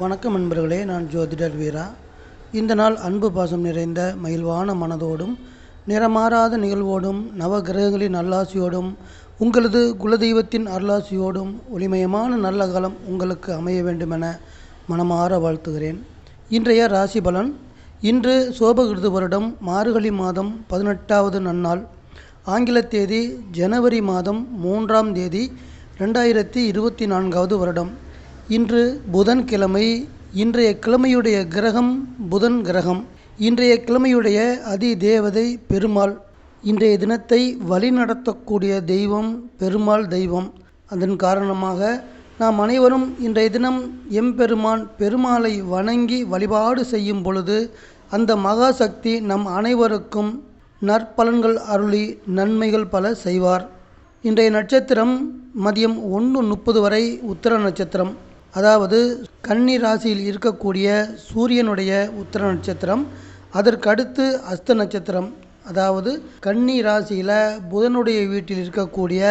வணக்கம் நண்பர்களே, நான் ஜோதிடர் வீரா. இந்த நாள் அன்பு பாசம் நிறைந்த மகிழ்வான மனதோடும் நிறமாறாத நிகழ்வோடும் நவ கிரகங்களின் அருளாசியோடும் உங்களது குலதெய்வத்தின் அருளாசியோடும் ஒளிமயமான நல்ல காலம் உங்களுக்கு அமைய வேண்டுமென மனமாற வாழ்த்துகிறேன். இன்றைய ராசி பலன். இன்று சோபகிருது வருடம் மார்கழி மாதம் 18வது நன்னாள். ஆங்கில தேதி ஜனவரி மாதம் 3ஆம் தேதி 2024வது வருடம். இன்று புதன்கிழமை. இன்றைய கிழமையுடைய கிரகம் புதன் கிரகம். இன்றைய கிழமையுடைய அதி தேவதை பெருமாள். இன்றைய தினத்தை வழிநடத்தக்கூடிய தெய்வம் பெருமாள் தெய்வம். அதன் காரணமாக நாம் அனைவரும் இன்றைய தினம் எம்பெருமான் பெருமாளை வணங்கி வழிபாடு செய்யும் பொழுது அந்த மகாசக்தி நம் அனைவருக்கும் நற்பலன்கள் அருளி நன்மைகள் பல செய்வார். இன்றைய நட்சத்திரம் மதியம் 1:30 வரை உத்திர நட்சத்திரம், அதாவது கன்னி ராசியில் இருக்கக்கூடிய சூரியனுடைய உத்திர நட்சத்திரம். அதற்கு அடுத்து அஸ்த நட்சத்திரம், அதாவது கன்னி ராசியில் புதனுடைய வீட்டில் இருக்கக்கூடிய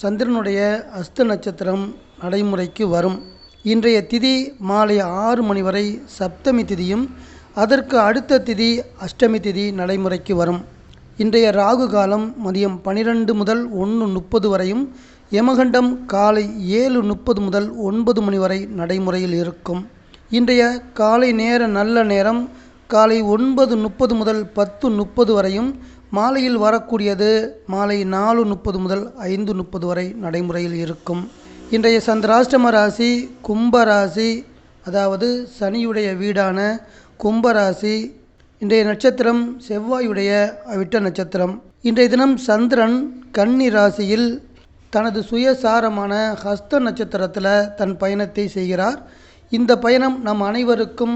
சந்திரனுடைய அஸ்த நட்சத்திரம் நடைமுறைக்கு வரும். இன்றைய திதி மாலை 6 மணி வரை சப்தமி திதியும் அதற்கு அடுத்த திதி அஷ்டமி திதி நடைமுறைக்கு வரும். இன்றைய ராகு காலம் மதியம் 12 முதல் 1:30 வரையும், யமகண்டம் காலை 7:30 முதல் 9 மணி வரை நடைமுறையில் இருக்கும். இன்றைய காலை நேர நல்ல நேரம் காலை 9:30 முதல் 10:30 வரையும், மாலையில் வரக்கூடியது மாலை 4:30 முதல் 5:30 வரை நடைமுறையில் இருக்கும். இன்றைய சந்திராஷ்டம ராசி கும்பராசி, அதாவது சனியுடைய வீடான கும்பராசி. இன்றைய நட்சத்திரம் செவ்வாயுடைய அவிட்ட நட்சத்திரம். இன்றைய தினம் சந்திரன் கன்னி ராசியில் தனது சுயசாரமான ஹஸ்த நட்சத்திரத்தில் தன் பயணத்தை செய்கிறார். இந்த பயணம் நம் அனைவருக்கும்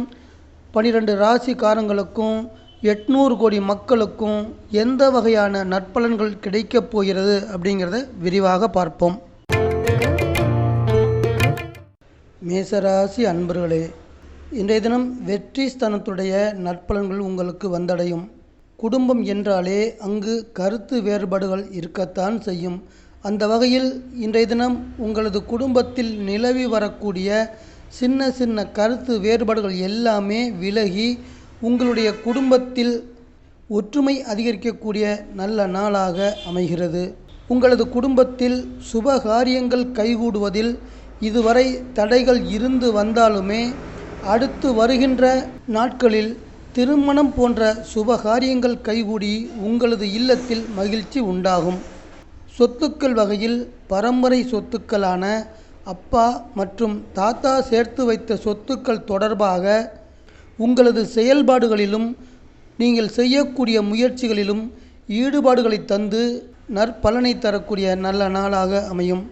12 ராசிக்காரங்களுக்கும் 800 கோடி மக்களுக்கும் எந்த வகையான நற்பலன்கள் கிடைக்கப் போகிறது அப்படிங்கிறத விரிவாக பார்ப்போம். மேசராசி அன்பர்களே, இன்றைய தினம் வெற்றி ஸ்தானத்துடைய நற்பலன்கள் உங்களுக்கு வந்தடையும். குடும்பம் என்றாலே அங்கு கருத்து வேறுபாடுகள் இருக்கத்தான் செய்யும். அந்த வகையில் இன்றைய தினம் உங்களது குடும்பத்தில் நிலவி வரக்கூடிய சின்ன சின்ன கருத்து வேறுபாடுகள் எல்லாமே விலகி உங்களுடைய குடும்பத்தில் ஒற்றுமை அதிகரிக்கக்கூடிய நல்ல நாளாக அமைகிறது. உங்களது குடும்பத்தில் சுப காரியங்கள் கைகூடுவதில் இதுவரை தடைகள் இருந்து வந்தாலுமே அடுத்து வருகின்ற நாட்களில் திருமணம் போன்ற சுப காரியங்கள் கைகூடி உங்களது இல்லத்தில் மகிழ்ச்சி உண்டாகும். சொத்துக்கள் வகையில் பரம்பரை சொத்துக்களான அப்பா மற்றும் தாத்தா சேர்த்து வைத்த சொத்துக்கள் தொடர்பாக உங்களது செயல்பாடுகளிலும் நீங்கள் செய்யக்கூடிய முயற்சிகளிலும் ஈடுபாடுகளை தந்து நற்பலனை தரக்கூடிய நல்ல நாளாக அமையும்.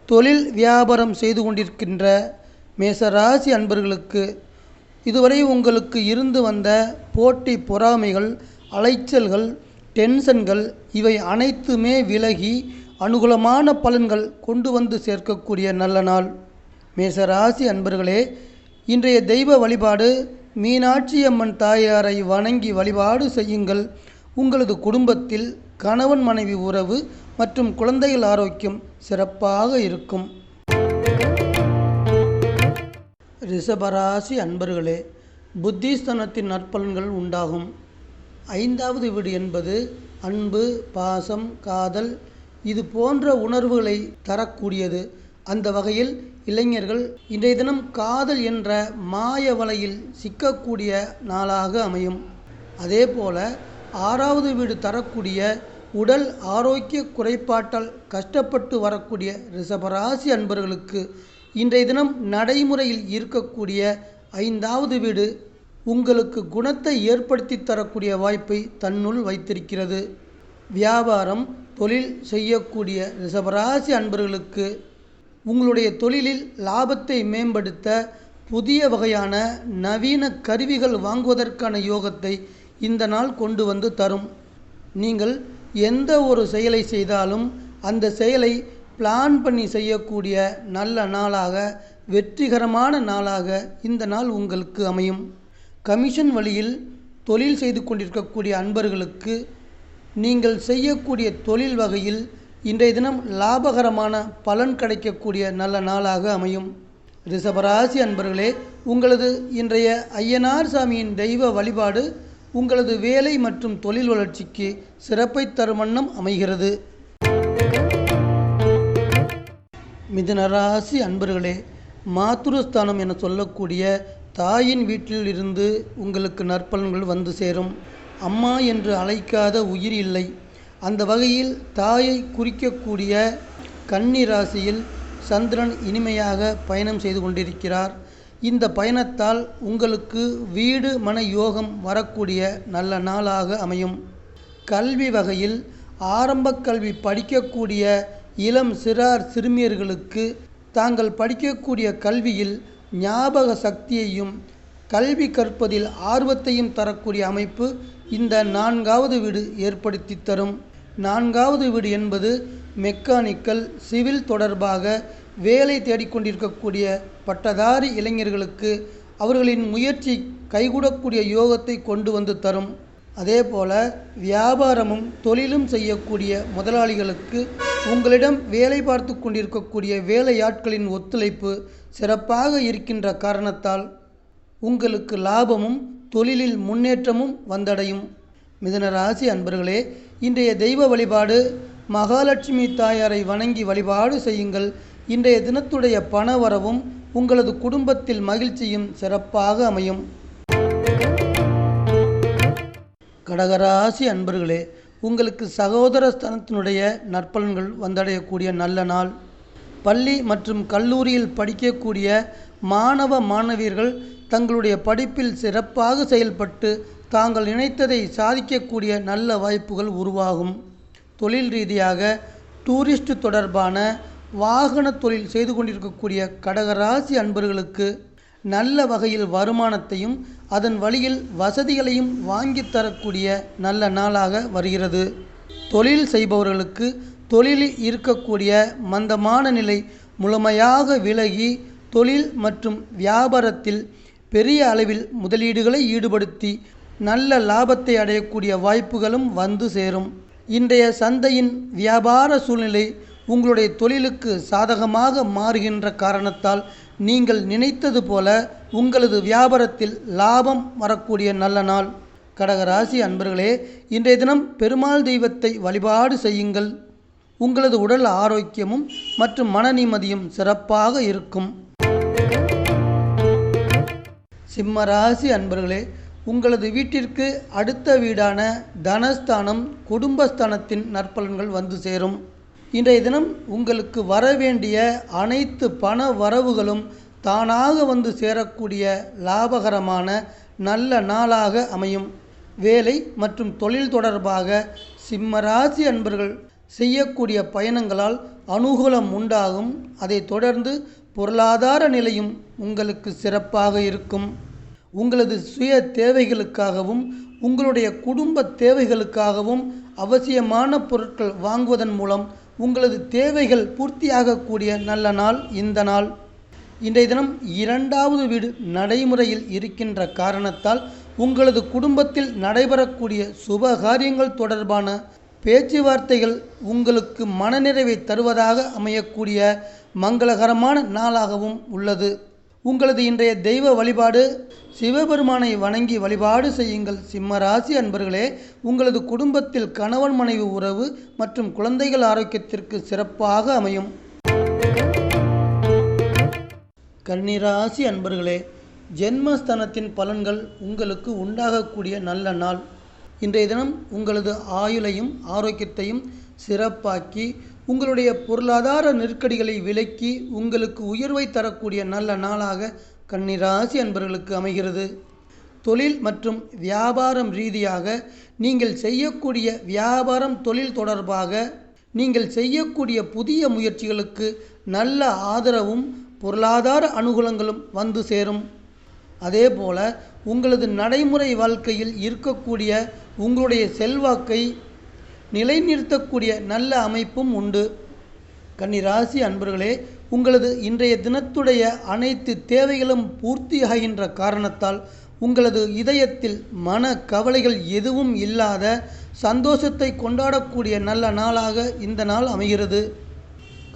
தொழில் வியாபாரம் செய்து கொண்டிருக்கின்ற மேசராசி அன்பர்களுக்கு இதுவரை உங்களுக்கு இருந்து வந்த போட்டி பொறாமைகள், அலைச்சல்கள், டென்ஷன்கள் இவை அனைத்துமே விலகி அனுகூலமான பலன்கள் கொண்டு வந்து சேர்க்கக்கூடிய நல்ல நாள். மேசராசி அன்பர்களே, இன்றைய தெய்வ வழிபாடு மீனாட்சி அம்மன் தாயாரை வணங்கி வழிபாடு செய்யுங்கள். உங்களது குடும்பத்தில் கணவன் மனைவி உறவு மற்றும் குழந்தைகள் ஆரோக்கியம் சிறப்பாக இருக்கும். ரிஷபராசி அன்பர்களே, புத்திஸ்தனத்தின் நற்பலன்கள் உண்டாகும். 5வது வீடு என்பது அன்பு, பாசம், காதல் இது போன்ற உணர்வுகளை தரக்கூடியது. அந்த வகையில் இளைஞர்கள் இன்றைய தினம் காதல் என்ற மாய வலையில் சிக்கக்கூடிய நாளாக அமையும். அதே போல 6வது வீடு தரக்கூடிய உடல் ஆரோக்கிய குறைபாட்டால் கஷ்டப்பட்டு வரக்கூடிய ரிஷபராசி அன்பர்களுக்கு இன்றைய தினம் நடைமுறையில் இருக்கக்கூடிய 5வது வீடு உங்களுக்கு குணத்தை ஏற்படுத்தி தரக்கூடிய வாய்ப்பை தன்னுள் வைத்திருக்கிறது. வியாபாரம் தொழில் செய்யக்கூடிய ரிஷபராசி அன்பர்களுக்கு உங்களுடைய தொழிலில் லாபத்தை மேம்படுத்த புதிய வகையான நவீன கருவிகள் வாங்குவதற்கான யோகத்தை இந்த நாள் கொண்டு வந்து தரும். நீங்கள் எந்த ஒரு செயலை செய்தாலும் அந்த செயலை பிளான் பண்ணி செய்யக்கூடிய நல்ல நாளாக, வெற்றிகரமான நாளாக இந்த நாள் உங்களுக்கு அமையும். கமிஷன் வழியில் தொழில் செய்து கொண்டிருக்கக்கூடிய அன்பர்களுக்கு நீங்கள் செய்யக்கூடிய தொழில் வகையில் இன்றைய தினம் லாபகரமான பலன் கிடைக்கக்கூடிய நல்ல நாளாக அமையும். ரிஷபராசி அன்பர்களே, உங்களது இன்றைய ஐயனார் சாமியின் தெய்வ வழிபாடு உங்களது வேலை மற்றும் தொழில் வளர்ச்சிக்கு சிறப்பை தரும் வண்ணம் அமைகிறது. மிதுனராசி அன்பர்களே, மாதுருஸ்தானம் என சொல்லக்கூடிய தாயின் வீட்டில் இருந்து உங்களுக்கு நற்பலன்கள் வந்து சேரும். அம்மா என்று அழைக்காத உயிர் இல்லை. அந்த வகையில் தாயை குறிக்கக்கூடிய கன்னி ராசியில் சந்திரன் இனிமையாக பயணம் செய்து கொண்டிருக்கிறார். இந்த பயணத்தால் உங்களுக்கு வீடு மன யோகம் வரக்கூடிய நல்ல நாளாக அமையும். கல்வி வகையில் ஆரம்ப கல்வி படிக்கக்கூடிய இளம் சிறார் சிறுமியர்களுக்கு தாங்கள் படிக்கக்கூடிய கல்வியில் ஞாபக சக்தியையும் கல்வி கற்பதில் ஆர்வத்தையும் தரக்கூடிய அமைப்பு இந்த 4வது வீடு ஏற்படுத்தி தரும். 4வது வீடு என்பது மெக்கானிக்கல் சிவில் தொடர்பாக வேலை தேடிக்கொண்டிருக்கக்கூடிய பட்டதாரி இளைஞர்களுக்கு அவர்களின் முயற்சி கைகூடக்கூடிய யோகத்தை கொண்டு வந்து தரும். அதேபோல வியாபாரமும் தொழிலும் செய்யக்கூடிய முதலாளிகளுக்கு உங்களிடம் வேலை பார்த்து கொண்டிருக்கக்கூடிய வேலையாட்களின் ஒத்துழைப்பு சிறப்பாக இருக்கின்ற காரணத்தால் உங்களுக்கு லாபமும் தொழிலில் முன்னேற்றமும் வந்தடையும். மிதுனராசி அன்பர்களே, இன்றைய தெய்வ வழிபாடு மகாலட்சுமி தாயாரை வணங்கி வழிபாடு செய்யுங்கள். இன்றைய தினத்துடைய பண வரவும் உங்களது குடும்பத்தில் மகிழ்ச்சியும் சிறப்பாக அமையும். கடகராசி அன்பர்களே, உங்களுக்கு சகோதர ஸ்தானத்தினுடைய நற்பலன்கள் வந்தடையக்கூடிய நல்ல நாள். பள்ளி மற்றும் கல்லூரியில் படிக்கக்கூடிய மாணவ மாணவியர்கள் தங்களுடைய படிப்பில் சிறப்பாக செயல்பட்டு தாங்கள் நினைத்ததை சாதிக்கக்கூடிய நல்ல வாய்ப்புகள் உருவாகும். தொழில் ரீதியாக டூரிஸ்ட் தொடர்பான வாகன தொழில் செய்து கொண்டிருக்கக்கூடிய கடகராசி அன்பர்களுக்கு நல்ல வகையில் வருமானத்தையும் அதன் வழியில் வசதிகளையும் வாங்கி தரக்கூடிய நல்ல நாளாக வருகிறது. தொழில் செய்பவர்களுக்கு தொழிலில் இருக்கக்கூடிய மந்தமான நிலை முழுமையாக விலகி தொழில் மற்றும் வியாபாரத்தில் பெரிய அளவில் முதலீடுகளை ஈடுபடுத்தி நல்ல லாபத்தை அடையக்கூடிய வாய்ப்புகளும் வந்து சேரும். இன்றைய சந்தையின் வியாபார சூழ்நிலை உங்களுடைய தொழிலுக்கு சாதகமாக மாறுகின்ற காரணத்தால் நீங்கள் நினைத்தது போல உங்களது வியாபாரத்தில் லாபம் வரக்கூடிய நல்ல நாள். கடகராசி அன்பர்களே, இன்றைய தினம் பெருமாள் தெய்வத்தை வழிபாடு செய்யுங்கள். உங்களது உடல் ஆரோக்கியமும் மற்றும் மன நிம்மதியும் சிறப்பாக இருக்கும். சிம்மராசி அன்பர்களே, உங்களது வீட்டிற்கு அடுத்த வீடான தனஸ்தானம் குடும்பஸ்தானத்தின் நற்பலன்கள் வந்து சேரும். இன்றைய தினம் உங்களுக்கு வரவேண்டிய அனைத்து பண வரவுகளும் தானாக வந்து சேரக்கூடிய லாபகரமான நல்ல நாளாக அமையும். வேலை மற்றும் தொழில் தொடர்பாக சிம்மராசி அன்பர்கள் செய்யக்கூடிய பயணங்களால் அனுகூலம் உண்டாகும். அதை தொடர்ந்து பொருளாதார நிலையும் உங்களுக்கு சிறப்பாக இருக்கும். உங்களது சுய தேவைகளுக்காகவும் உங்களுடைய குடும்ப தேவைகளுக்காகவும் அவசியமான பொருட்கள் வாங்குவதன் மூலம் உங்களது தேவைகள் பூர்த்தியாகக்கூடிய நல்ல நாள் இந்த நாள். இன்றைய தினம் 2வது வீடு நடைமுறையில் இருக்கின்ற காரணத்தால் உங்களது குடும்பத்தில் நடைபெறக்கூடிய சுப காரியங்கள் தொடர்பான பேச்சுவார்த்தைகள் உங்களுக்கு மனநிறைவை தருவதாக அமையக்கூடிய மங்களகரமான நாளாகவும் உள்ளது. உங்களது இன்றைய தெய்வ வழிபாடு சிவபெருமானை வணங்கி வழிபாடு செய்யுங்கள். சிம்மராசி அன்பர்களே, உங்களது குடும்பத்தில் கணவன் மனைவி உறவு மற்றும் குழந்தைகள் ஆரோக்கியத்திற்கு சிறப்பாக அமையும். கன்னிராசி அன்பர்களே, ஜென்மஸ்தானத்தின் பலன்கள் உங்களுக்கு உண்டாகக்கூடிய நல்ல நாள். இன்றைய தினம் உங்களது ஆயுளையும் ஆரோக்கியத்தையும் சிறப்பாக்கி உங்களுடைய பொருளாதார நெருக்கடிகளை விலக்கி உங்களுக்கு உயர்வை தரக்கூடிய நல்ல நாளாக கன்னிராசி அன்பர்களுக்கு அமைகிறது. தொழில் மற்றும் வியாபாரம் ரீதியாக நீங்கள் செய்யக்கூடிய வியாபாரம் தொழில் தொடர்பாக நீங்கள் செய்யக்கூடிய புதிய முயற்சிகளுக்கு நல்ல ஆதரவும் பொருளாதார அனுகூலங்களும் வந்து சேரும். அதேபோல உங்களது நடைமுறை வாழ்க்கையில் இருக்கக்கூடிய உங்களுடைய செல்வாக்கை நிலைநிறுத்தக்கூடிய நல்ல அமைப்பும் உண்டு. கன்னிராசி அன்பர்களே, உங்களது இன்றைய தினத்துடைய அனைத்து தேவைகளும் பூர்த்தியாகின்ற காரணத்தால் உங்களது இதயத்தில் மன கவலைகள் எதுவும் இல்லாத சந்தோஷத்தை கொண்டாடக்கூடிய நல்ல நாளாக இந்த நாள் அமைகிறது.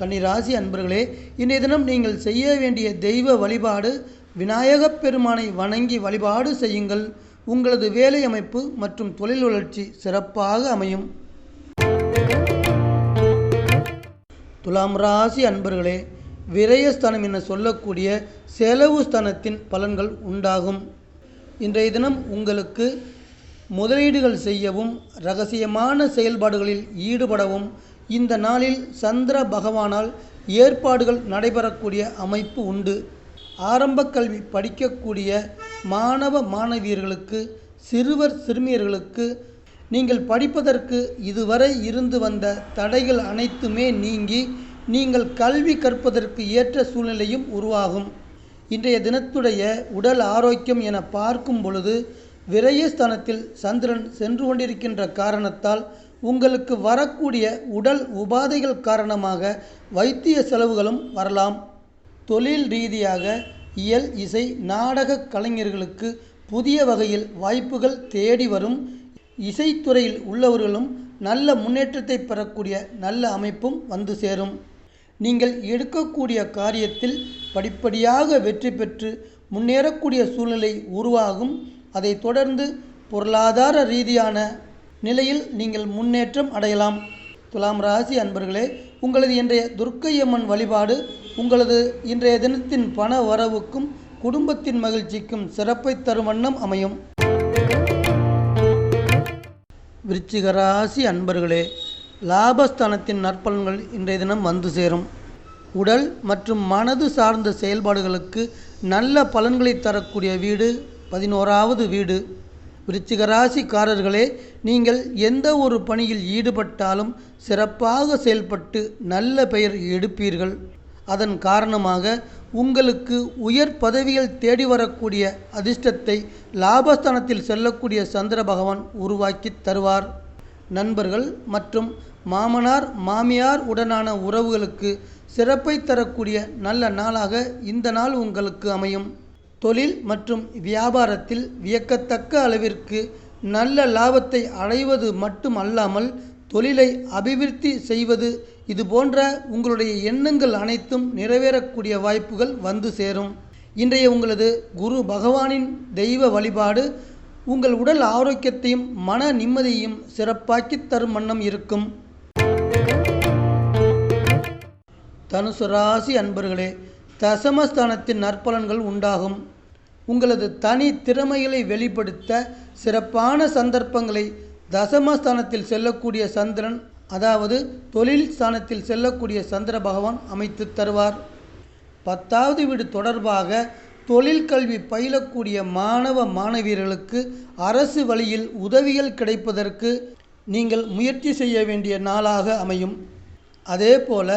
கன்னிராசி அன்பர்களே, இன்றைய தினம் நீங்கள் செய்ய வேண்டிய தெய்வ வழிபாடு விநாயகப் பெருமானை வணங்கி வழிபாடு செய்யுங்கள். உங்களது வேலை அமைப்பு மற்றும் தொழில் வளர்ச்சி சிறப்பாக அமையும். துலாம் ராசி அன்பர்களே, விரயஸ்தானம் என சொல்லக்கூடிய செலவு ஸ்தானத்தின் பலன்கள் உண்டாகும். இன்றைய தினம் உங்களுக்கு முதலீடுகள் செய்யவும் இரகசியமான செயல்பாடுகளில் ஈடுபடவும் இந்த நாளில் சந்திர பகவானால் ஏற்பாடுகள் நடைபெறக்கூடிய அமைப்பு உண்டு. ஆரம்ப கல்வி படிக்கக்கூடிய மாணவ மாணவியர்களுக்கு, சிறுவர் சிறுமியர்களுக்கு நீங்கள் படிப்பதற்கு இதுவரை இருந்து வந்த தடைகள் அனைத்துமே நீங்கி நீங்கள் கல்வி கற்பதற்கு ஏற்ற சூழ்நிலையும் உருவாகும். இன்றைய தினத்துடைய உடல் ஆரோக்கியம் என பார்க்கும் பொழுது விரயஸ்தானத்தில் சந்திரன் சென்று கொண்டிருக்கின்ற காரணத்தால் உங்களுக்கு வரக்கூடிய உடல் உபாதைகள் காரணமாக வைத்திய செலவுகளும் வரலாம். தொழில் ரீதியாக இயல், இசை, நாடக கலைஞர்களுக்கு புதிய வகையில் வாய்ப்புகள் தேடி வரும். இசைத்துறையில் உள்ளவர்களும் நல்ல முன்னேற்றத்தை பெறக்கூடிய நல்ல அமைப்பும் வந்து சேரும். நீங்கள் எடுக்கக்கூடிய காரியத்தில் படிப்படியாக வெற்றி பெற்று முன்னேறக்கூடிய சூழ்நிலை உருவாகும். அதை தொடர்ந்து பொருளாதார ரீதியான நிலையில் நீங்கள் முன்னேற்றம் அடையலாம். துலாம் ராசி அன்பர்களே, உங்களது இன்றைய துர்க்கையம்மன் வழிபாடு உங்களது இன்றைய தினத்தின் பண வரவுக்கும் குடும்பத்தின் மகிழ்ச்சிக்கும் சிறப்பை தரும் வண்ணம் அமையும். விருச்சிக ராசி அன்பர்களே, லாபஸ்தானத்தின் நற்பலன்கள் இன்றைய தினம் வந்து சேரும். உடல் மற்றும் மனது சார்ந்த செயல்பாடுகளுக்கு நல்ல பலன்களை தரக்கூடிய வீடு 11வது வீடு. விருச்சிக ராசிக்காரர்களே, நீங்கள் எந்த ஒரு பணியில் ஈடுபட்டாலும் சிறப்பாக செயல்பட்டு நல்ல பெயர் எடுப்பீர்கள். அதன் காரணமாக உங்களுக்கு உயர் பதவிகள் தேடி வரக்கூடிய அதிர்ஷ்டத்தை லாபஸ்தானத்தில் செல்லக்கூடிய சந்திர பகவான் உருவாக்கி தருவார். நண்பர்கள் மற்றும் மாமனார் மாமியார் உடனான உறவுகளுக்கு சிறப்பை தரக்கூடிய நல்ல நாளாக இந்த நாள் உங்களுக்கு அமையும். தொழில் மற்றும் வியாபாரத்தில் வியக்கத்தக்க அளவிற்கு நல்ல லாபத்தை அடைவது மட்டும் அல்லாமல் தொழிலை அபிவிருத்தி செய்வது, இது போன்ற உங்களுடைய எண்ணங்கள் அனைத்தும் நிறைவேறக்கூடிய வாய்ப்புகள் வந்து சேரும். இன்றைய உங்களது குரு பகவானின் தெய்வ வழிபாடு உங்கள் உடல் ஆரோக்கியத்தையும் மன நிம்மதியையும் சிறப்பாக்கி தரும் வண்ணம் இருக்கும். தனுசு ராசி அன்பர்களே, தசமஸ்தானத்தின் நற்பலன்கள் உண்டாகும். உங்களது தனி திறமைகளை வெளிப்படுத்த சிறப்பான சந்தர்ப்பங்களை தசமஸ்தானத்தில் செல்லக்கூடிய சந்திரன், அதாவது தொழில் ஸ்தானத்தில் செல்லக்கூடிய சந்திர பகவான் அமைத்து தருவார். 10வது வீடு தொடர்பாக தொழில் கல்வி பயிலக்கூடிய மாணவ மாணவியர்களுக்கு அரசு வழியில் உதவிகள் கிடைப்பதற்கு நீங்கள் முயற்சி செய்ய வேண்டிய நாளாக அமையும். அதேபோல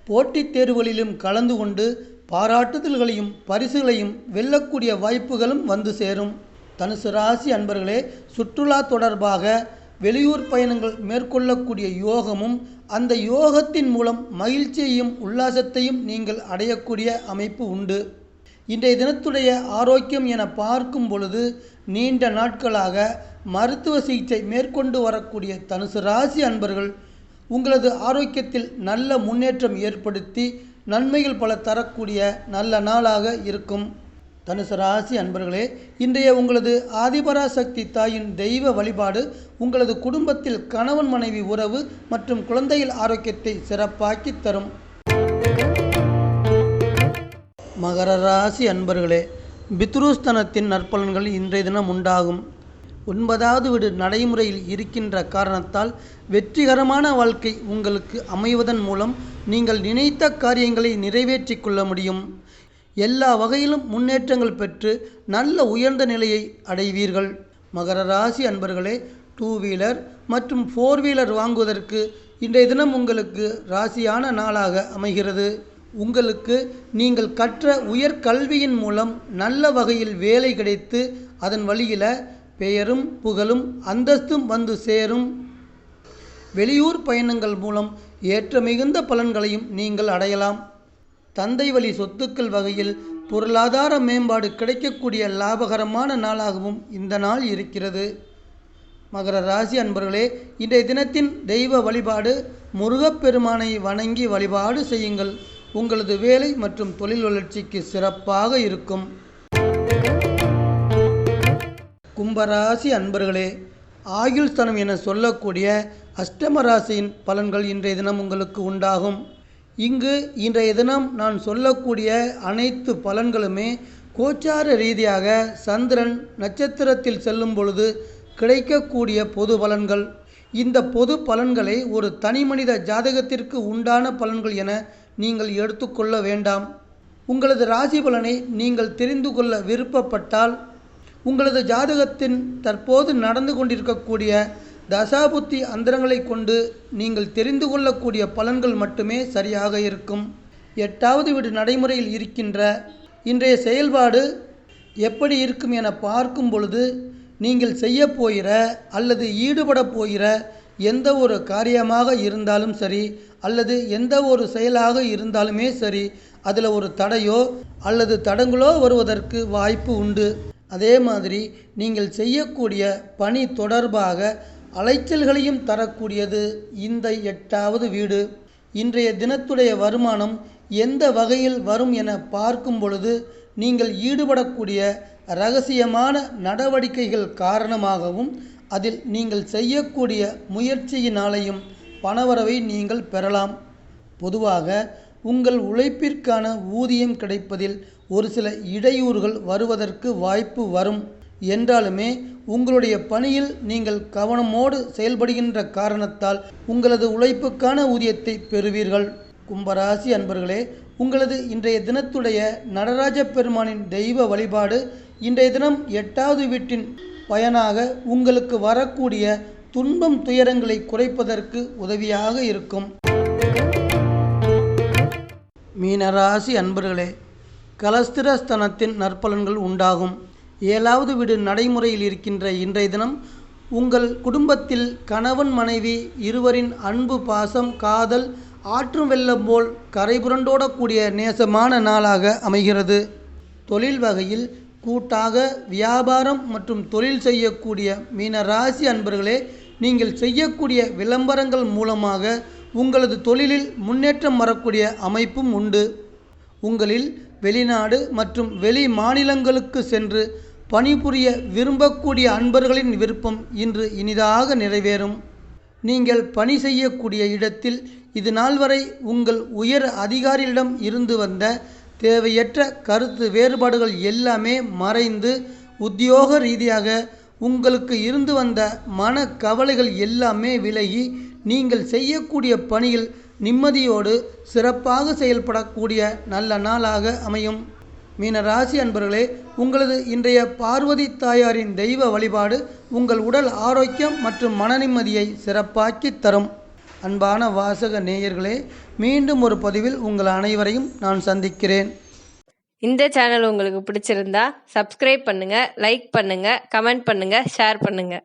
போட்டித் தேர்வுகளிலும் கலந்து கொண்டு பாராட்டுதல்களையும் பரிசுகளையும் வெல்லக்கூடிய வாய்ப்புகளும் வந்து சேரும். தனுசு ராசி அன்பர்களே, சுற்றுலா தொடர்பாக வெளியூர் பயணங்கள் மேற்கொள்ளக்கூடிய யோகமும் அந்த யோகத்தின் மூலம் மகிழ்ச்சியையும் உல்லாசத்தையும் நீங்கள் அடையக்கூடிய அமைப்பு உண்டு. இன்றைய தினத்துடைய ஆரோக்கியம் என பார்க்கும் பொழுது நீண்ட நாட்களாக மருத்துவ சிகிச்சை மேற்கொண்டு வரக்கூடிய தனுசு ராசி அன்பர்கள் உங்களது ஆரோக்கியத்தில் நல்ல முன்னேற்றம் ஏற்படுத்தி நன்மைகள் பல தரக்கூடிய நல்ல நாளாக இருக்கும். தனுசு ராசி அன்பர்களே, இன்றைய உங்களது ஆதிபராசக்தி தாயின் தெய்வ வழிபாடு உங்களது குடும்பத்தில் கணவன் மனைவி உறவு மற்றும் குழந்தைகள் ஆரோக்கியத்தை சிறப்பாக்கி தரும். மகர ராசி அன்பர்களே, பித்ருஸ்தானத்தின் நற்பலன்கள் இன்றைய தினம் உண்டாகும். 9வது வீடு நடைமுறையில் இருக்கின்ற காரணத்தால் வெற்றிகரமான வாழ்க்கை உங்களுக்கு அமைவதன் மூலம் நீங்கள் நினைத்த காரியங்களை நிறைவேற்றி கொள்ள முடியும். எல்லா வகையிலும் முன்னேற்றங்கள் பெற்று நல்ல உயர்ந்த நிலையை அடைவீர்கள். மகர ராசி அன்பர்களே, 2 வீலர் மற்றும் 4 வீலர் வாங்குவதற்கு இன்றைய தினம் உங்களுக்கு ராசியான நாளாக அமைகிறது. உங்களுக்கு நீங்கள் கற்ற உயர்கல்வியின் மூலம் நல்ல வகையில் வேலை கிடைத்து அதன் வழியில் பெயரும் புகழும் அந்தஸ்தும் வந்து சேரும். வெளியூர் பயணங்கள் மூலம் ஏற்ற மிகுந்த பலன்களையும் நீங்கள் அடையலாம். தந்தை வழி சொத்துக்கள் வகையில் பொருளாதார மேம்பாடு கிடைக்கக்கூடிய லாபகரமான நாளாகவும் இந்த நாள் இருக்கிறது. மகர ராசி அன்பர்களே, இன்றைய தினத்தின் தெய்வ வழிபாடு முருகப்பெருமானை வணங்கி வழிபாடு செய்யுங்கள். உங்களது வேலை மற்றும் தொழில் வளர்ச்சிக்கு சிறப்பாக இருக்கும். கும்பராசி அன்பர்களே, ஆயுள் ஸ்தானம் என சொல்லக்கூடிய அஷ்டம ராசியின் பலன்கள் இன்றைய தினம் உங்களுக்கு உண்டாகும். இங்கு இன்றைய தினம் நான் சொல்லக்கூடிய அனைத்து பலன்களுமே கோச்சார ரீதியாக சந்திரன் நட்சத்திரத்தில் செல்லும் பொழுது கிடைக்கக்கூடிய பொது பலன்கள். இந்த பொது பலன்களை ஒரு தனி மனித ஜாதகத்திற்கு உண்டான பலன்கள் என நீங்கள் எடுத்துக்கொள்ள வேண்டாம். உங்களது ராசி பலனை நீங்கள் தெரிந்து கொள்ள விருப்பப்பட்டால் உங்களது ஜாதகத்தின் தற்போது நடந்து கொண்டிருக்கக்கூடிய தசாபுத்தி அந்தரங்களை கொண்டு நீங்கள் தெரிந்து கொள்ளக்கூடிய பலன்கள் மட்டுமே சரியாக இருக்கும். 8வது வீடு நடைமுறையில் இருக்கின்ற இன்றைய செயல்பாடு எப்படி இருக்கும் என பார்க்கும் பொழுது நீங்கள் செய்ய போகிற அல்லது ஈடுபட போகிற எந்த ஒரு காரியமாக இருந்தாலும் சரி அல்லது எந்த ஒரு செயலாக இருந்தாலுமே சரி, அதில் ஒரு தடையோ அல்லது தடங்களோ வருவதற்கு வாய்ப்பு உண்டு. அதே மாதிரி நீங்கள் செய்யக்கூடிய பணி தொடர்பாக அலைச்சல்களையும் தரக்கூடியது இந்த 8வது வீடு. இன்றைய தினத்துடைய வருமானம் எந்த வகையில் வரும் என பார்க்கும் பொழுது நீங்கள் ஈடுபடக்கூடிய இரகசியமான நடவடிக்கைகள் காரணமாகவும் அதில் நீங்கள் செய்யக்கூடிய முயற்சியினாலேயும் பணவரவை நீங்கள் பெறலாம். பொதுவாக உங்கள் உழைப்பிற்கான ஊதியம் கிடைப்பதில் ஒரு சில இடையூறுகள் வருவதற்கு வாய்ப்பு வரும் என்றாலுமே உங்களுடைய பணியில் நீங்கள் கவனமோடு செயல்படுகின்ற காரணத்தால் உங்களது உழைப்புக்கான ஊதியத்தை பெறுவீர்கள். கும்பராசி அன்பர்களே, உங்களது இன்றைய தினத்துடைய நடராஜ பெருமானின் தெய்வ வழிபாடு இன்றைய தினம் 8வது வீட்டின் பயனாக உங்களுக்கு வரக்கூடிய துன்பம் துயரங்களை குறைப்பதற்கு உதவியாக இருக்கும். மீனராசி அன்பர்களே, கலஸ்திரஸ்தனத்தின் நற்பலன்கள் உண்டாகும். 7வது வீடு நடைமுறையில் இருக்கின்ற இன்றைய தினம் உங்கள் குடும்பத்தில் கணவன் மனைவி இருவரின் அன்பு பாசம் காதல் ஆற்றும் வெள்ளம் போல் கரைபுரண்டோடக்கூடிய நேசமான நாளாக அமைகிறது. தொழில் வகையில் கூட்டாக வியாபாரம் மற்றும் தொழில் செய்யக்கூடிய மீனராசி அன்பர்களே, நீங்கள் செய்யக்கூடிய விளம்பரங்கள் மூலமாக உங்களது தொழிலில் முன்னேற்றம் வரக்கூடிய அமைப்பும் உண்டு. உங்களில் வெளிநாடு மற்றும் வெளி மாநிலங்களுக்கு சென்று பணிபுரிய விரும்பக்கூடிய அன்பர்களின் விருப்பம் இன்று இனிதாக நிறைவேறும். நீங்கள் பணி செய்யக்கூடிய இடத்தில் இது நாள் வரை உங்கள் உயர் அதிகாரிகளிடம் இருந்து வந்த தேவையற்ற கருத்து வேறுபாடுகள் எல்லாமே மறைந்து உத்தியோக ரீதியாக உங்களுக்கு இருந்து வந்த மன கவலைகள் எல்லாமே விலகி நீங்கள் செய்யக்கூடிய பணியில் நிம்மதியோடு சிறப்பாக செயல்படக்கூடிய நல்ல நாளாக அமையும். மீனராசி அன்பர்களே, உங்களது இன்றைய பார்வதி தாயாரின் தெய்வ வழிபாடு உங்கள் உடல் ஆரோக்கியம் மற்றும் மன நிம்மதியை சிறப்பாக்கி தரும். அன்பான வாசக நேயர்களே, மீண்டும் ஒரு பதிவில் உங்கள் அனைவரையும் நான் சந்திக்கிறேன். இந்த சேனல் உங்களுக்கு பிடிச்சிருந்தா சப்ஸ்கிரைப் பண்ணுங்க, லைக் பண்ணுங்க, கமெண்ட் பண்ணுங்க, ஷேர் பண்ணுங்க.